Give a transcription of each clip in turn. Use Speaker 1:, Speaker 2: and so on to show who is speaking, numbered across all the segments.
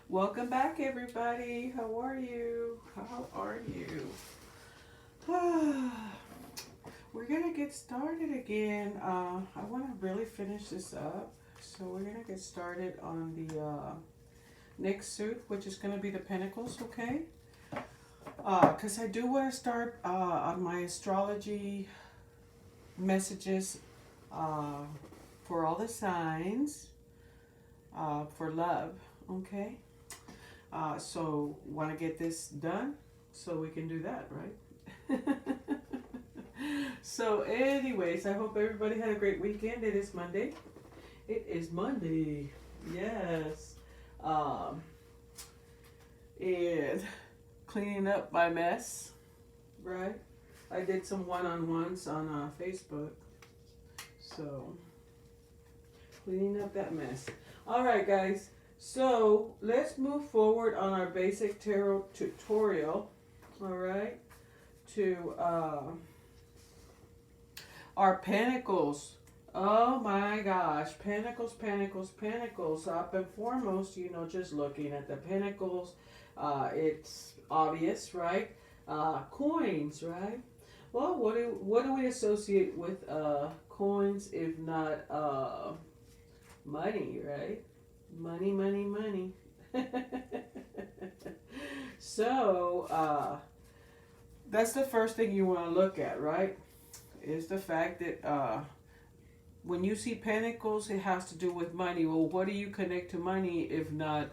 Speaker 1: Welcome back, everybody. How are you? How are you? We're gonna get started again. I want to really finish this up, so we're gonna get started on the next suit, which is gonna be the Pentacles. Okay? Because I do want to start on my astrology messages uh, for all the signs for love. Okay? So want to get this done so we can do that, right? So, anyways, I hope everybody had a great weekend. It is Monday. It is Monday. Yes. Um, and cleaning up my mess, right? I did some one-on-ones on Facebook. So, cleaning up that mess. All right, guys. So let's move forward on our basic tarot tutorial, all right, to our Pentacles. Oh my gosh, Pentacles, Pentacles, Pentacles. Up and foremost, just looking at the Pentacles, it's obvious, right? Coins, right? Well, what do we associate with coins if not money, right? Money, money, money. So, that's the first thing you want to look at, right? Is the fact that when you see pentacles, it has to do with money. Well, what do you connect to money if not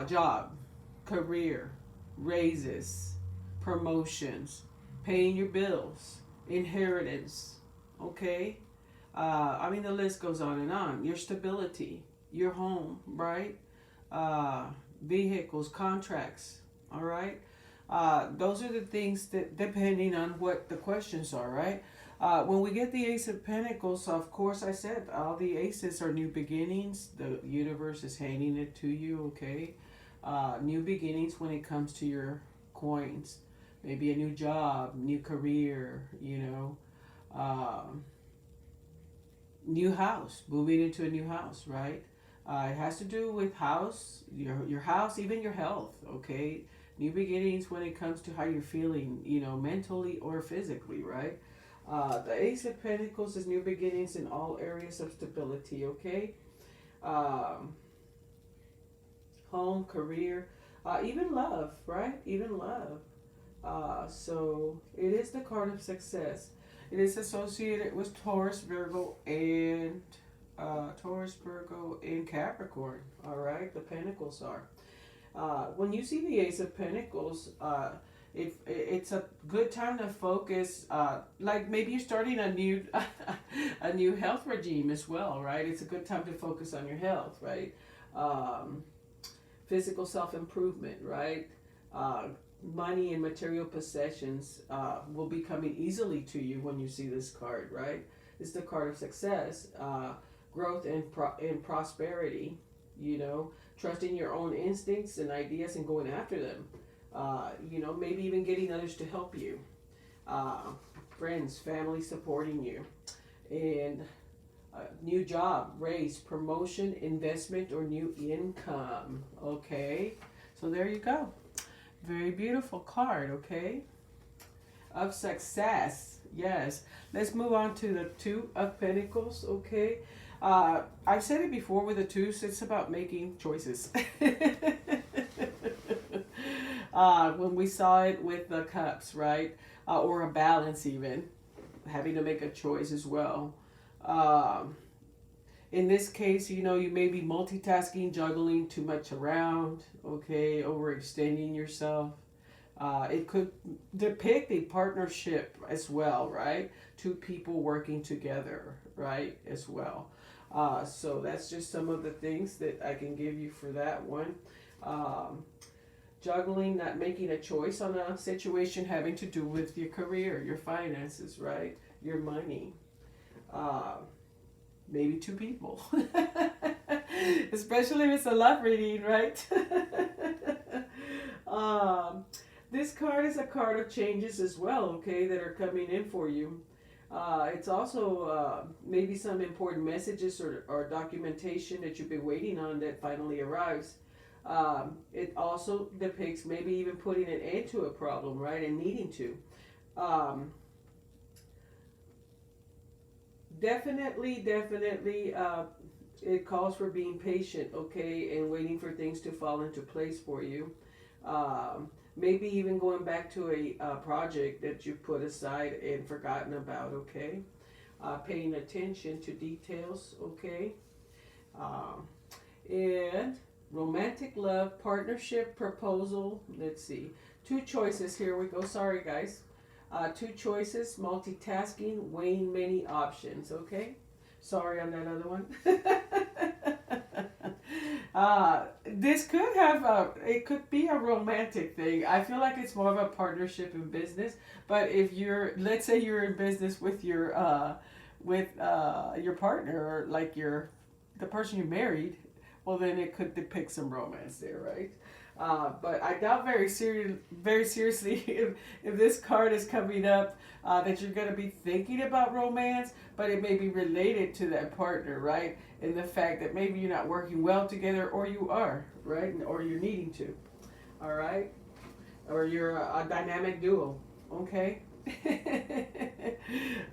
Speaker 1: job, career, raises, promotions, paying your bills, inheritance, okay? I mean, the list goes on and on. Your stability, your home, right? Vehicles, contracts, all right? Those are the things that, depending on what the questions are, right? When we get the Ace of Pentacles, of course, I said all the aces are new beginnings. The universe is handing it to you, okay? New beginnings when it comes to your coins. Maybe a new job, new career, new house, moving into a new house, right? It has to do with house, your house, even your health, okay? New beginnings when it comes to how you're feeling, mentally or physically, right? The Ace of Pentacles is new beginnings in all areas of stability, okay? Home, career, even love, right? Even love. So it is the card of success. It is associated with Taurus, Virgo, and Capricorn. All right, the Pentacles are. When you see the Ace of Pentacles, it's a good time to focus. Like maybe you're starting a new a new health regime as well, right? It's a good time to focus on your health, right? Physical self improvement, right? Money and material possessions will be coming easily to you when you see this card, right? It's the card of success, growth and prosperity, trusting your own instincts and ideas and going after them. Maybe even getting others to help you. Friends, family supporting you. And new job, raise, promotion, investment, or new income. Okay, so there you go. Very beautiful card, okay? Of success, yes. Let's move on to the Two of Pentacles, okay? I've said it before with the twos, it's about making choices. When we saw it with the cups, right? Or a balance even, having to make a choice as well. In this case, you may be multitasking, juggling too much around, okay, overextending yourself. It could depict a partnership as well, right? Two people working together, right, as well. So that's just some of the things that I can give you for that one. Juggling, not making a choice on a situation having to do with your career, your finances, right, your money. Maybe two people. Especially if it's a love reading, right? This card is a card of changes as well, okay, that are coming in for you. It's also maybe some important messages or documentation that you've been waiting on that finally arrives. It also depicts maybe even putting an end to a problem, right, and needing to. Um, definitely, it calls for being patient, okay, and waiting for things to fall into place for you. Maybe even going back to a project that you put aside and forgotten about, okay? Paying attention to details, okay? Um, and romantic love, partnership, proposal. Let's see. Two choices. Here we go. Sorry, guys. Two choices, multitasking, weighing many options, okay? Sorry on that other one. This could have it could be a romantic thing. I feel like it's more of a partnership in business. But if you're, let's say you're in business with your partner, or like the person you married, well then it could depict some romance there, right? But I doubt very seriously if this card is coming up that you're going to be thinking about romance, but it may be related to that partner, right? And the fact that maybe you're not working well together, or you are, right? Or you're needing to, all right? Or you're a dynamic duo, okay?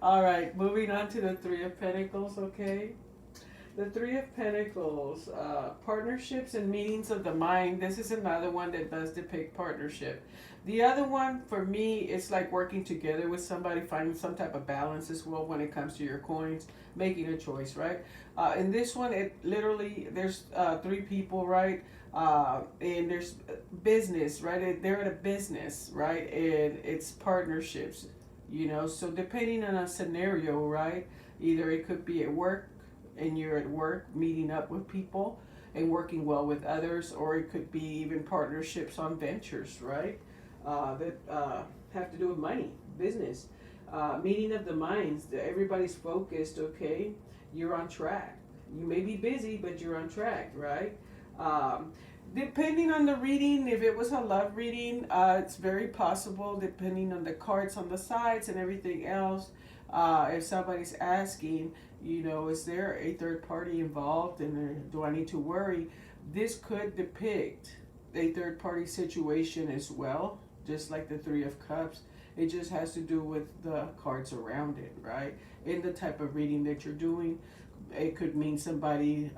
Speaker 1: All right, moving on to the Three of Pentacles, okay? The Three of Pentacles, partnerships and meetings of the mind. This is another one that does depict partnership. The other one, for me, it's like working together with somebody, finding some type of balance as well when it comes to your coins, making a choice, right? In this one, it literally, there's three people, right? And there's business, right? They're at a business, right? And it's partnerships, you know? So depending on a scenario, right? Either it could be at work, and you're at work meeting up with people and working well with others, or it could be even partnerships on ventures, right? That have to do with money, business. Meeting of the minds, everybody's focused, okay? You're on track. You may be busy, but you're on track, right? Depending on the reading, if it was a love reading, it's very possible, depending on the cards on the sides and everything else, if somebody's asking, you know, is there a third party involved, and do I need to worry? This could depict a third party situation as well, just like the Three of Cups. It just has to do with the cards around it, right? In the type of reading that you're doing, it could mean somebody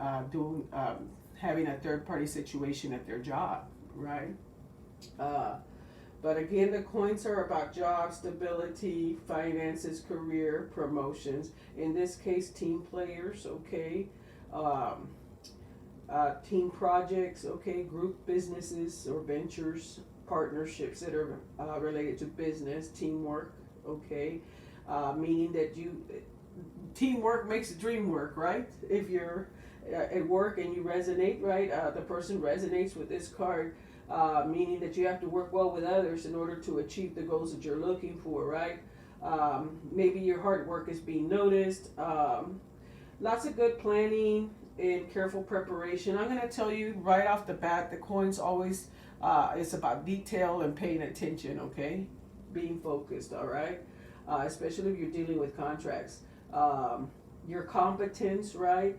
Speaker 1: having a third party situation at their job, right? But again, the coins are about job stability, finances, career, promotions. In this case, team players, okay? Team projects, okay? Group businesses or ventures, partnerships that are related to business, teamwork, okay? Meaning that teamwork makes the dream work, right? If you're at work and you resonate, right? The person resonates with this card. Meaning that you have to work well with others in order to achieve the goals that you're looking for, right? Maybe your hard work is being noticed. Lots of good planning and careful preparation. I'm going to tell you right off the bat, the coins always, it's about detail and paying attention, okay? Being focused, all right? Especially if you're dealing with contracts. Your competence, right?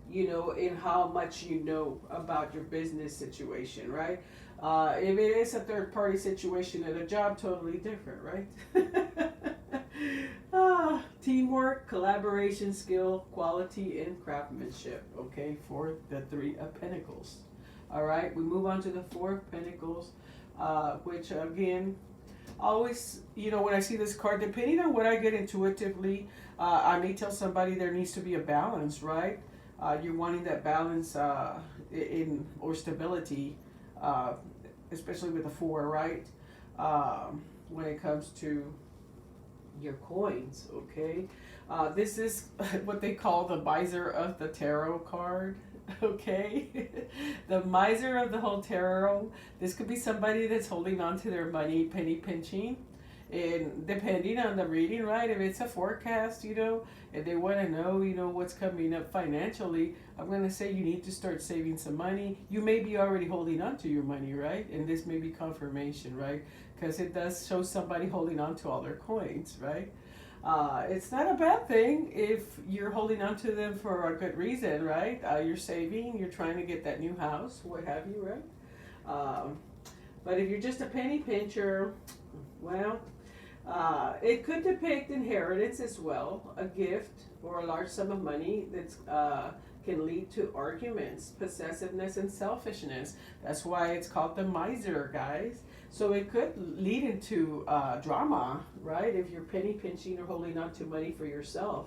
Speaker 1: You know, in how much you know about your business situation, right? If it is a third party situation at a job, totally different, right? Teamwork, collaboration, skill, quality, and craftsmanship, okay, for the Three of Pentacles. All right, we move on to the Four of Pentacles, which again, always, you know, when I see this card, depending on what I get intuitively, I may tell somebody there needs to be a balance, right? You're wanting that balance or stability, especially with the four, right? When it comes to your coins, okay? This is what they call the miser of the tarot card, okay? The miser of the whole tarot. This could be somebody that's holding on to their money, penny pinching. And depending on the reading, right, if it's a forecast, you know, and they want to know, you know, what's coming up financially, I'm going to say you need to start saving some money. You may be already holding on to your money, right? And this may be confirmation, right? Because it does show somebody holding on to all their coins, right? It's not a bad thing if you're holding on to them for a good reason, right? You're saving, you're trying to get that new house, what have you, right? Um, but if you're just a penny pincher, well, it could depict inheritance as well, a gift or a large sum of money that's can lead to arguments, possessiveness, and selfishness. That's why it's called the miser, guys. So it could lead into drama, right? If you're penny pinching or holding on to money for yourself,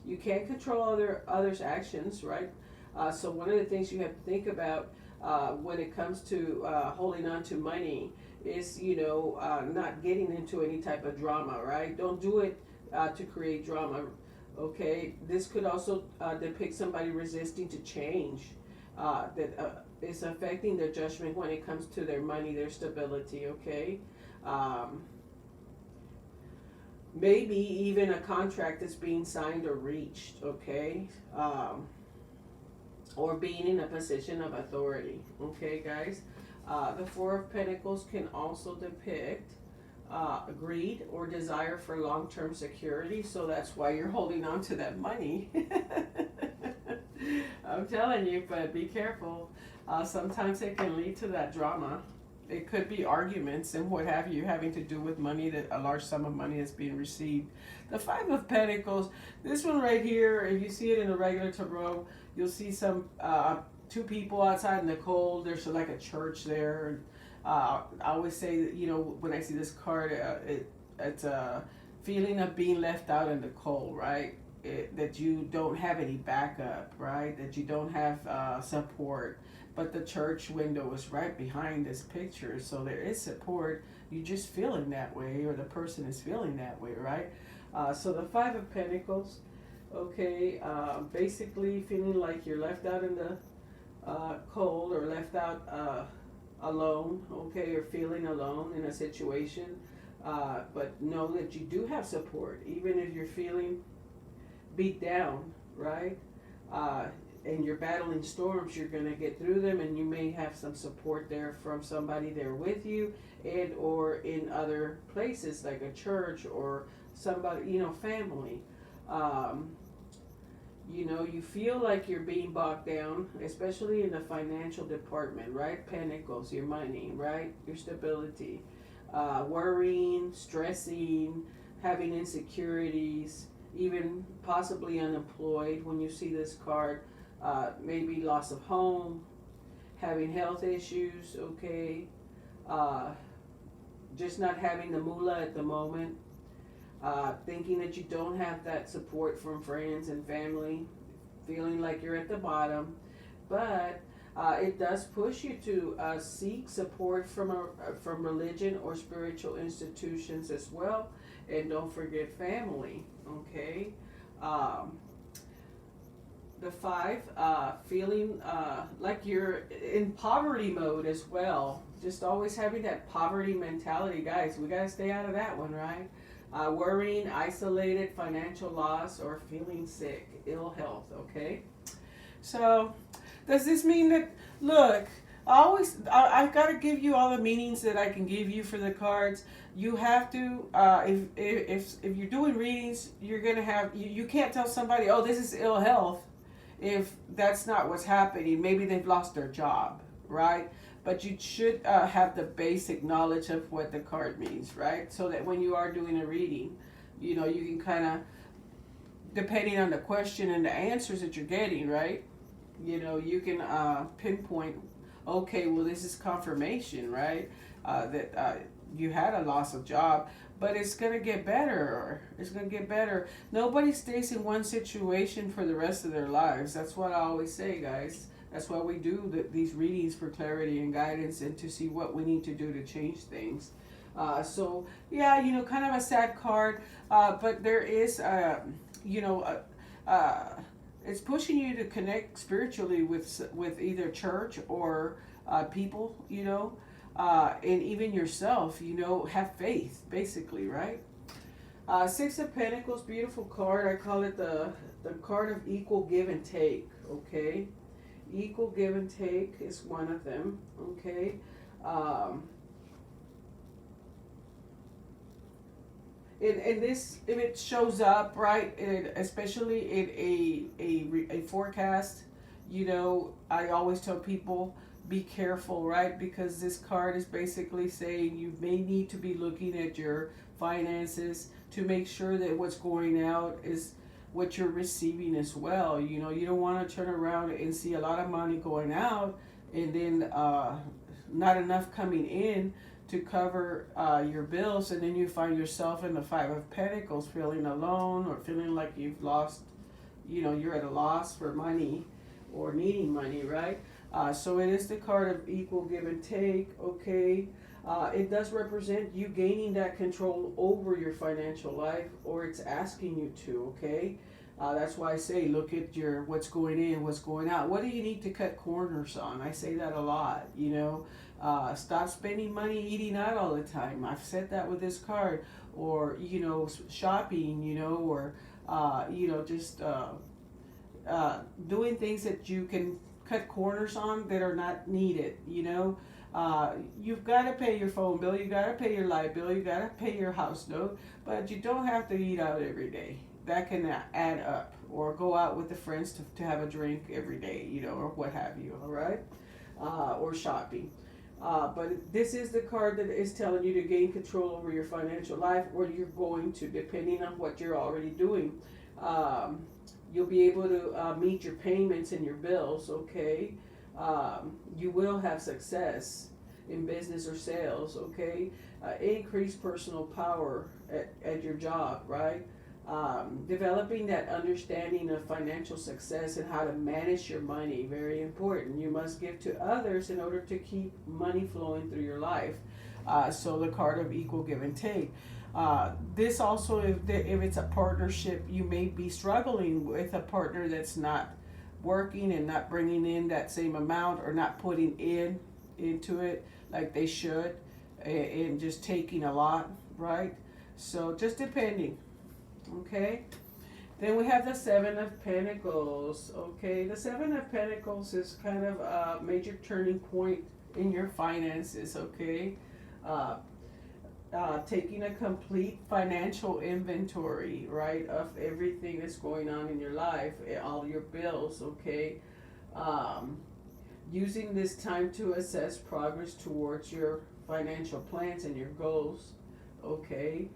Speaker 1: you can't control others' actions, right? So one of the things you have to think about when it comes to holding on to money is, not getting into any type of drama, right? Don't do it to create drama. Okay, this could also depict somebody resisting to change, that is affecting their judgment when it comes to their money, their stability. Okay, maybe even a contract that's being signed or reached. Okay, or being in a position of authority. Okay, guys. The Four of Pentacles can also depict greed or desire for long-term security, so that's why you're holding on to that money. I'm telling you, but be careful. Sometimes it can lead to that drama. It could be arguments and what have you having to do with money, that a large sum of money is being received. The Five of Pentacles, this one right here, if you see it in a regular tarot, you'll see some two people outside in the cold. There's like a church there. I always say that, when I see this card, it's a feeling of being left out in the cold, right? That you don't have any backup, right? That you don't have support. But the church window is right behind this picture, so there is support. You're just feeling that way, or the person is feeling that way, right? So the Five of Pentacles, okay, basically feeling like you're left out in the cold, or left out alone, okay, or feeling alone in a situation, but know that you do have support, even if you're feeling beat down, right? And you're battling storms, you're going to get through them, and you may have some support there from somebody there with you, and or in other places like a church or somebody, family. You feel like you're being bogged down, especially in the financial department, right? Pentacles, your money, right? Your stability. Worrying, stressing, having insecurities, even possibly unemployed when you see this card. Maybe loss of home, having health issues, okay? Just not having the moolah at the moment. Thinking that you don't have that support from friends and family, feeling like you're at the bottom, but it does push you to seek support from religion or spiritual institutions as well, and don't forget family. Okay, the Five, feeling like you're in poverty mode as well. Just always having that poverty mentality, guys. We gotta stay out of that one, right? Worrying, isolated, financial loss, or feeling sick, ill health, okay? So, does this mean that, look, I gotta give you all the meanings that I can give you for the cards. You have to, if you're doing readings, you're gonna have, you can't tell somebody, oh, this is ill health, if that's not what's happening. Maybe they've lost their job, right? But you should have the basic knowledge of what the card means, right? So that when you are doing a reading, you can kind of, depending on the question and the answers that you're getting, right? You can pinpoint, okay, well, this is confirmation, right? That you had a loss of job, but it's going to get better. It's going to get better. Nobody stays in one situation for the rest of their lives. That's what I always say, guys. That's why we do these readings, for clarity and guidance, and to see what we need to do to change things. So, yeah, kind of a sad card, but there is, it's pushing you to connect spiritually with either church or people, and even yourself, have faith, basically, right? Six of Pentacles, beautiful card. I call it the card of equal give and take, okay? Equal give and take is one of them, okay? And this, if it shows up right, especially in a forecast, you know, I always tell people be careful, right? Because this card is basically saying you may need to be looking at your finances to make sure that what's going out is what you're receiving as well. You know, you don't want to turn around and see a lot of money going out and then not enough coming in to cover your bills, and then you find yourself in the Five of Pentacles feeling alone or feeling like you've lost, you know, you're at a loss for money or needing money, right? So it is the card of equal give and take, okay? It does represent you gaining that control over your financial life, or it's asking you to, okay? That's why I say look at your what's going in, what's going out. What do you need to cut corners on? I say that a lot, you know. Stop spending money eating out all the time. I've said that with this card. Or, you know, shopping, you know, or, you know, just doing things that you can cut corners on that are not needed, you know. You've got to pay your phone bill, you got to pay your light bill, you got to pay your house note, but you don't have to eat out every day. That can add up. Or go out with the friends to have a drink every day, you know, or what have you, all right? Or shopping. But this is the card that is telling you to gain control over your financial life, or you're going to, depending on what you're already doing. You'll be able to meet your payments and your bills, okay? You will have success in business or sales, okay? Increase personal power at your job, right? Developing that understanding of financial success and how to manage your money, very important. You must give to others in order to keep money flowing through your life. So the card of equal give and take. This also, if it's a partnership, you may be struggling with a partner that's not working and not bringing in that same amount, or not putting into it like they should, and just taking a lot, right? So just depending. Okay, then we have the Seven of Pentacles. Okay, the Seven of Pentacles is kind of a major turning point in your finances. Okay, taking a complete financial inventory, right, of everything that's going on in your life, all your bills. Okay, using this time to assess progress towards your financial plans and your goals. Okay.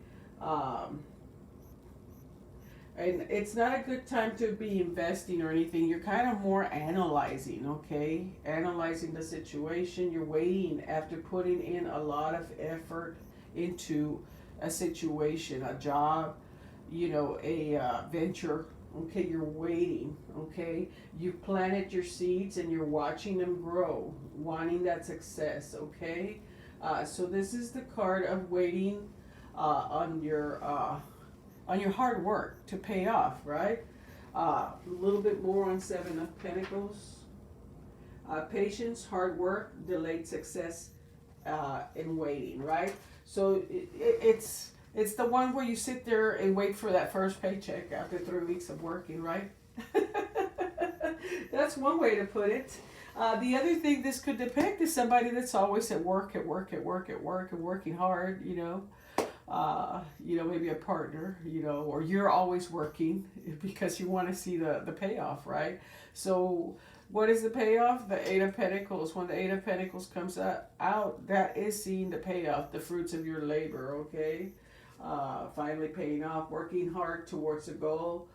Speaker 1: And it's not a good time to be investing or anything. You're kind of more analyzing, okay? Analyzing the situation. You're waiting after putting in a lot of effort into a situation, a job, you know, a venture. Okay, you're waiting, okay? You've planted your seeds and you're watching them grow, wanting that success, okay? So this is the card of waiting on your hard work to pay off, right? A little bit more on Seven of Pentacles. Patience, hard work, delayed success, and waiting, right? So it's the one where you sit there and wait for that first paycheck after 3 weeks of working, right? That's one way to put it. The other thing this could depict is somebody that's always at work, and working hard, you know. Maybe a partner, you know, or you're always working because you want to see the payoff, right? So what is the payoff? The Eight of Pentacles. When the Eight of Pentacles comes out, that is seeing the payoff, the fruits of your labor, okay? Finally paying off, working hard towards a goal,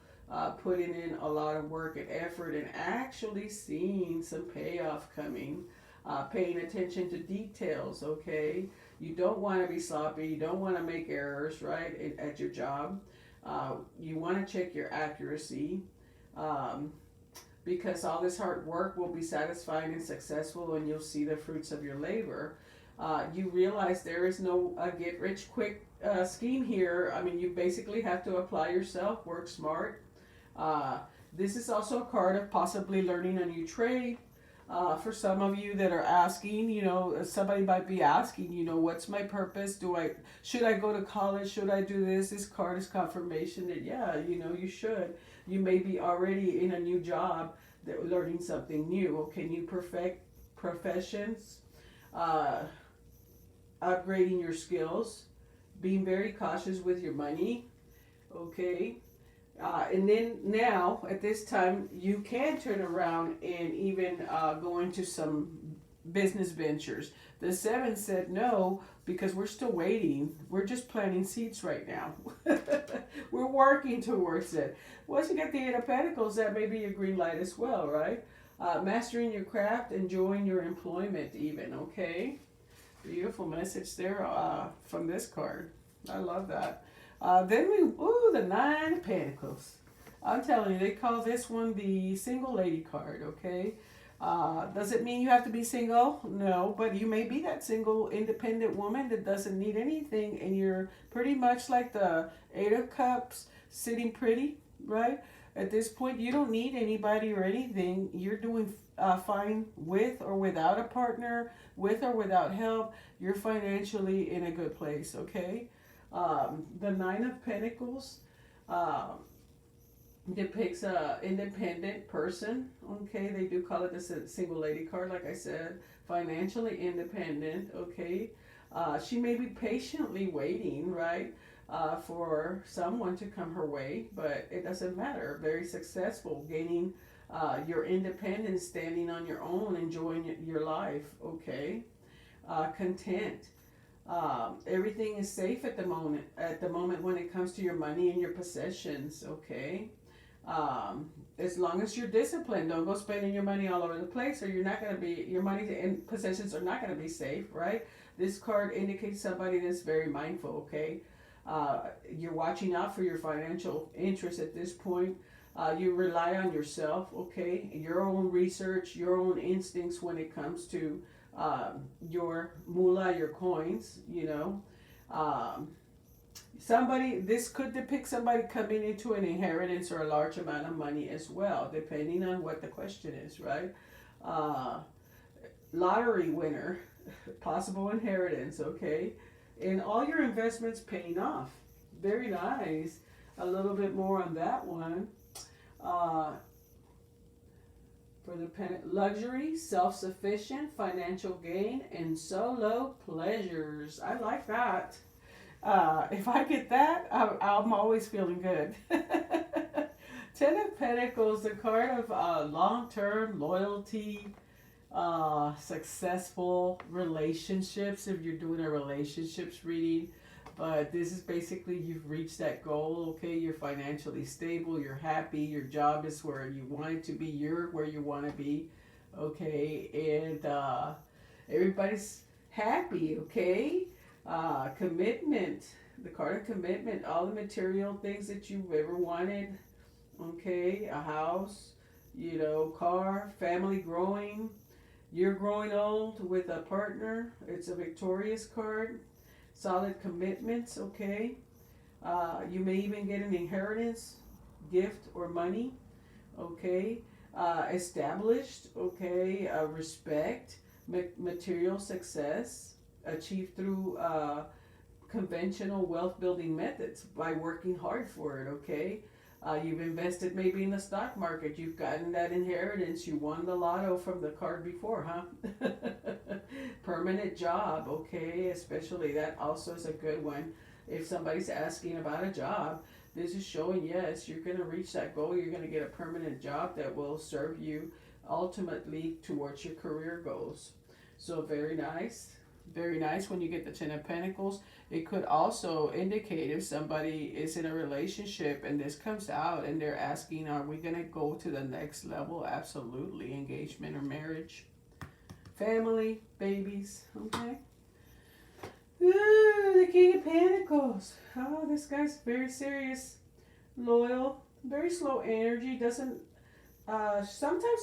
Speaker 1: putting in a lot of work and effort, and actually seeing some payoff coming. Paying attention to details, okay? You don't want to be sloppy. You don't want to make errors, right, at your job. You want to check your accuracy, because all this hard work will be satisfying and successful, and you'll see the fruits of your labor. You realize there is no get-rich-quick scheme here. I mean, you basically have to apply yourself, work smart. This is also a card of possibly learning a new trade. For some of you that are asking, you know, somebody might be asking, you know, what's my purpose? Should I go to college? Should I do this? This card is confirmation that, yeah, you know, you should. You may be already in a new job, learning something new. Okay, new professions, upgrading your skills, being very cautious with your money, okay? And then now, at this time, you can turn around and even go into some business ventures. The seven said no because we're still waiting. We're just planting seeds right now. We're working towards it. Once you get the Eight of Pentacles, that may be a green light as well, right? Mastering your craft, enjoying your employment even, okay? Beautiful message there from this card. I love that. The Nine of Pentacles. I'm telling you, they call this one the single lady card, okay? Does it mean you have to be single? No, but you may be that single, independent woman that doesn't need anything, and you're pretty much like the Eight of Cups, sitting pretty, right? At this point, you don't need anybody or anything. You're doing fine with or without a partner, with or without help. You're financially in a good place, okay? The Nine of Pentacles depicts a independent person, okay? They do call it the single lady card, like I said. Financially independent, okay? She may be patiently waiting, right? For someone to come her way, but it doesn't matter. Very successful, gaining your independence, standing on your own, enjoying your life, okay? Content. Everything is safe at the moment. At the moment when it comes to your money and your possessions, okay? As long as you're disciplined, don't go spending your money all over the place, or you're not going to be, your money and possessions are not going to be safe, right? This card indicates somebody that's very mindful, okay? You're watching out for your financial interests at this point. You rely on yourself, okay? Your own research, your own instincts when it comes to your moolah, your coins, you know. This could depict somebody coming into an inheritance or a large amount of money as well, depending on what the question is, right? Lottery winner, possible inheritance, okay? And all your investments paying off. Very nice. A little bit more on that one. For the luxury, self-sufficient, financial gain, and solo pleasures. I like that. If I get that, I'm always feeling good. Ten of Pentacles, the card of long-term loyalty, successful relationships, if you're doing a relationships reading. But this is basically you've reached that goal, okay? You're financially stable, you're happy, your job is where you want it to be, you're where you want to be, okay? And everybody's happy, okay? Commitment, the card of commitment, all the material things that you've ever wanted, okay? A house, you know, car, family growing, you're growing old with a partner. It's a victorious card. Solid commitments, okay? You may even get an inheritance, gift, or money, okay? Established, okay? Respect, material success, achieved through conventional wealth building methods by working hard for it, okay? You've invested maybe in the stock market. You've gotten that inheritance. You won the lotto from the card before, huh? Permanent job, okay? Especially that also is a good one. If somebody's asking about a job, this is showing, yes, you're going to reach that goal. You're going to get a permanent job that will serve you ultimately towards your career goals. So very nice. Very nice when you get the Ten of Pentacles. It could also indicate if somebody is in a relationship and this comes out and they're asking, are we going to go to the next level? Absolutely. Engagement or marriage. Family, babies, okay? Ooh, the King of Pentacles. Oh, this guy's very serious, loyal, very slow energy, sometimes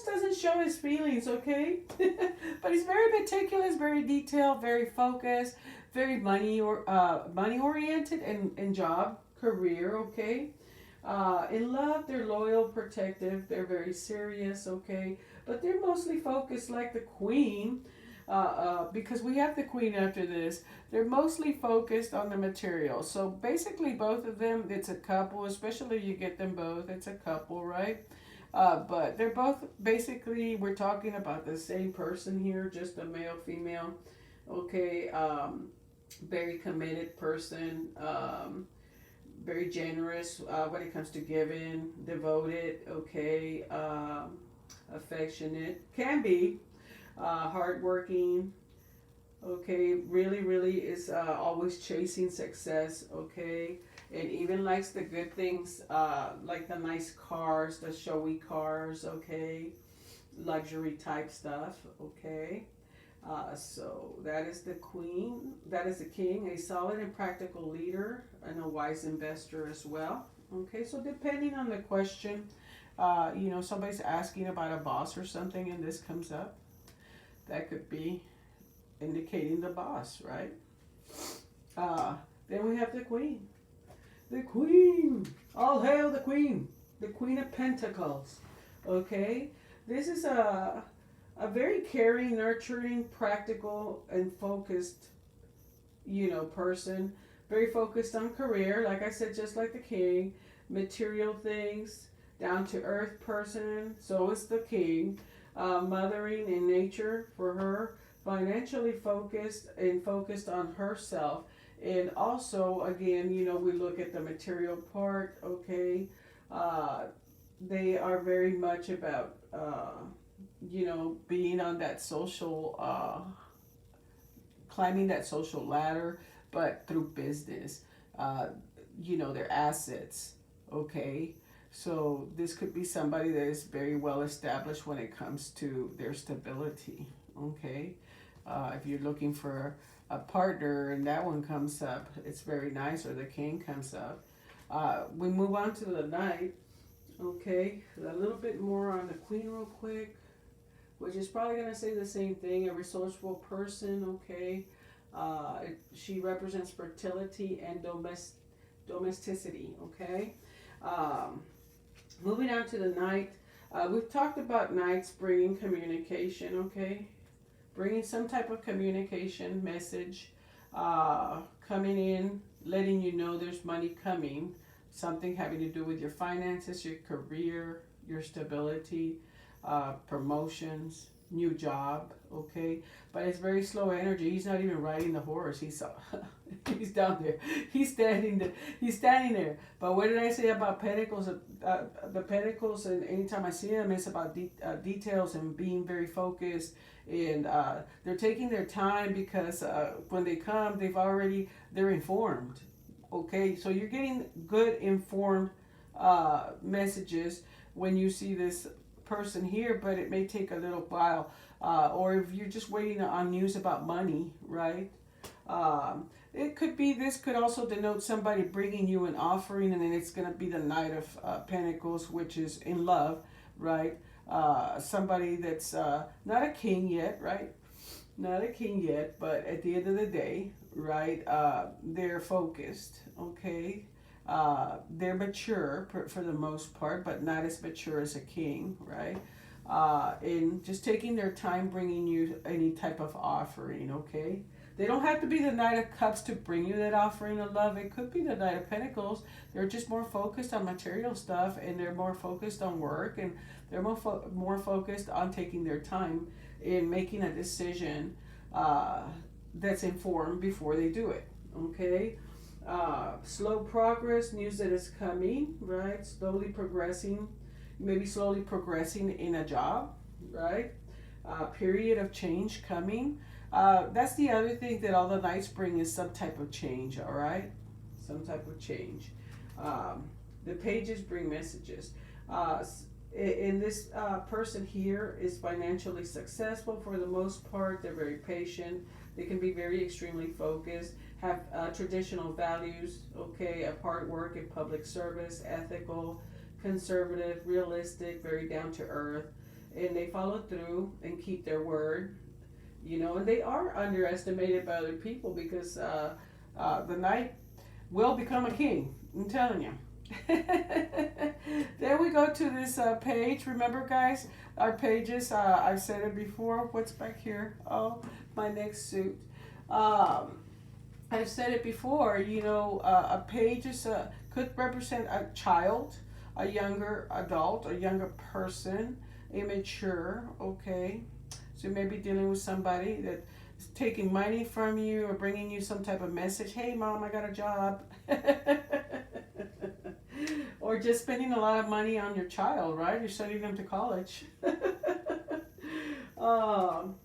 Speaker 1: doesn't show his feelings, okay? But he's very meticulous, very detailed, very focused, very money oriented and job, career, okay? In love, they're loyal, protective, they're very serious, okay? But they're mostly focused like the Queen, because we have the Queen after this. They're mostly focused on the material. So basically both of them, it's a couple, especially if you get them both, it's a couple, right? But they're both basically, we're talking about the same person here, just a male, female. Okay, Very committed person. Very generous when it comes to giving, devoted, okay, affectionate, can be, hardworking, okay, really, really is always chasing success, okay, and even likes the good things, like the nice cars, the showy cars, okay, luxury type stuff, okay. So that is the queen, that is the king, a solid and practical leader and a wise investor as well. Okay, so depending on the question, somebody's asking about a boss or something and this comes up, that could be indicating the boss, right? Then we have the queen. The queen! All hail the queen! The queen of pentacles. Okay? This is a very caring, nurturing, practical, and focused, person. Very focused on career, like I said, just like the king. Material things, down to earth person. So is the king. Mothering in nature for her. Financially focused and focused on herself. And also, again, we look at the material part, okay? They are very much about, being on that social, climbing that social ladder, but through business, their assets, okay? So this could be somebody that is very well established when it comes to their stability, okay? If you're looking for a partner and that one comes up, it's very nice, or the king comes up. We move on to the knight, okay? A little bit more on the queen real quick, which is probably going to say the same thing, a resourceful person, okay? She represents fertility and domesticity, okay? Moving on to the knight, we've talked about knights bringing communication, okay? Bringing some type of communication message, coming in, letting you know there's money coming, something having to do with your finances, your career, your stability, promotions, new job, okay? But it's very slow energy. He's not even riding the horse. He's he's down there. He's standing there. But what did I say about Pentacles? The Pentacles, and anytime I see them, it's about details and being very focused. And they're taking their time because when they come, they're informed. Okay, so you're getting good informed messages when you see this person here, but it may take a little while. Or if you're just waiting on news about money, right? This could also denote somebody bringing you an offering, and then it's going to be the Knight of Pentacles, which is in love, right? Somebody that's not a king yet, right? Not a king yet, but at the end of the day, right, they're focused, okay? They're mature for the most part, but not as mature as a king, right? In just taking their time bringing you any type of offering, okay? They don't have to be the Knight of Cups to bring you that offering of love. It could be the Knight of Pentacles. They're just more focused on material stuff, and they're more focused on work, and they're more focused on taking their time in making a decision that's informed before they do it, okay? Slow progress, news that is coming, right? Slowly progressing in a job, right? Period of change coming. That's the other thing that all the knights bring is some type of change, all right? Some type of change. The pages bring messages. And this person here is financially successful for the most part. They're very patient. They can be very extremely focused, have traditional values, okay, of hard work and public service, ethical, conservative, realistic, very down to earth, and they follow through and keep their word, and they are underestimated by other people because the knight will become a king, I'm telling you. Then we go to this page. Remember, guys, our pages, I've said it before. What's back here? Oh, my next suit. I've said it before, a page could represent a child, a younger adult, a younger person, immature, okay? So you may be dealing with somebody that is taking money from you or bringing you some type of message. Hey, mom, I got a job. Or just spending a lot of money on your child, right? You're sending them to college. um,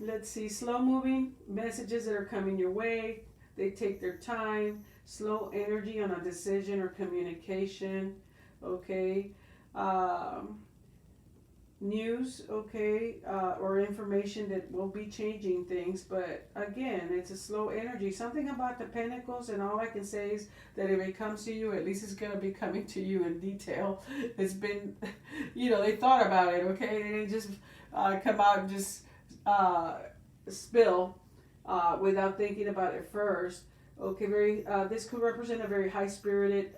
Speaker 1: let's see, slow moving messages that are coming your way. They take their time. Slow energy on a decision or communication. Okay. News, okay, or information that will be changing things, but again, it's a slow energy. Something about the Pentacles, and all I can say is that if it comes to you, at least it's going to be coming to you in detail. It's been, they thought about it, okay? They didn't just come out and just spill without thinking about it first. Okay, this could represent a very high-spirited,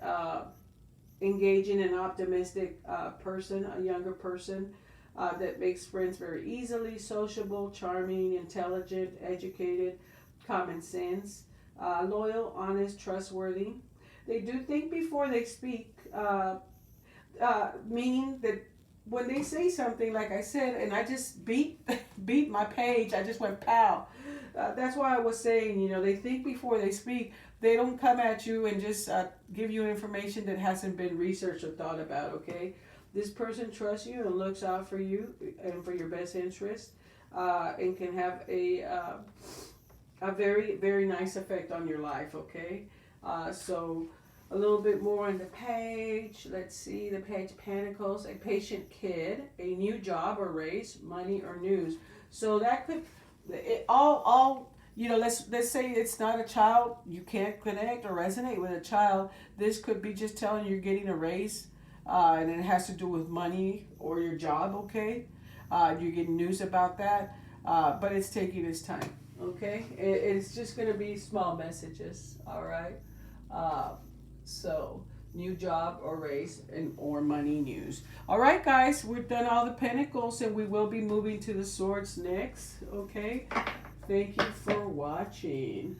Speaker 1: engaging and optimistic person, a younger person. That makes friends very easily, sociable, charming, intelligent, educated, common sense, loyal, honest, trustworthy. They do think before they speak, meaning that when they say something, like I said, and I just beat my page, I just went pow. That's why I was saying, they think before they speak. They don't come at you and just give you information that hasn't been researched or thought about, okay? This person trusts you and looks out for you and for your best interest, and can have a very, very nice effect on your life, okay? So a little bit more on the page. Let's see, the page Pentacles, a patient kid, a new job or raise, money or news. So that could, let's say it's not a child, you can't connect or resonate with a child. This could be just telling you you're getting a raise. And it has to do with money or your job, okay? You're getting news about that, but it's taking its time, okay? It's just going to be small messages, all right? So, new job or raise or money news. All right, guys, we've done all the Pentacles, and we will be moving to the Swords next, okay? Thank you for watching.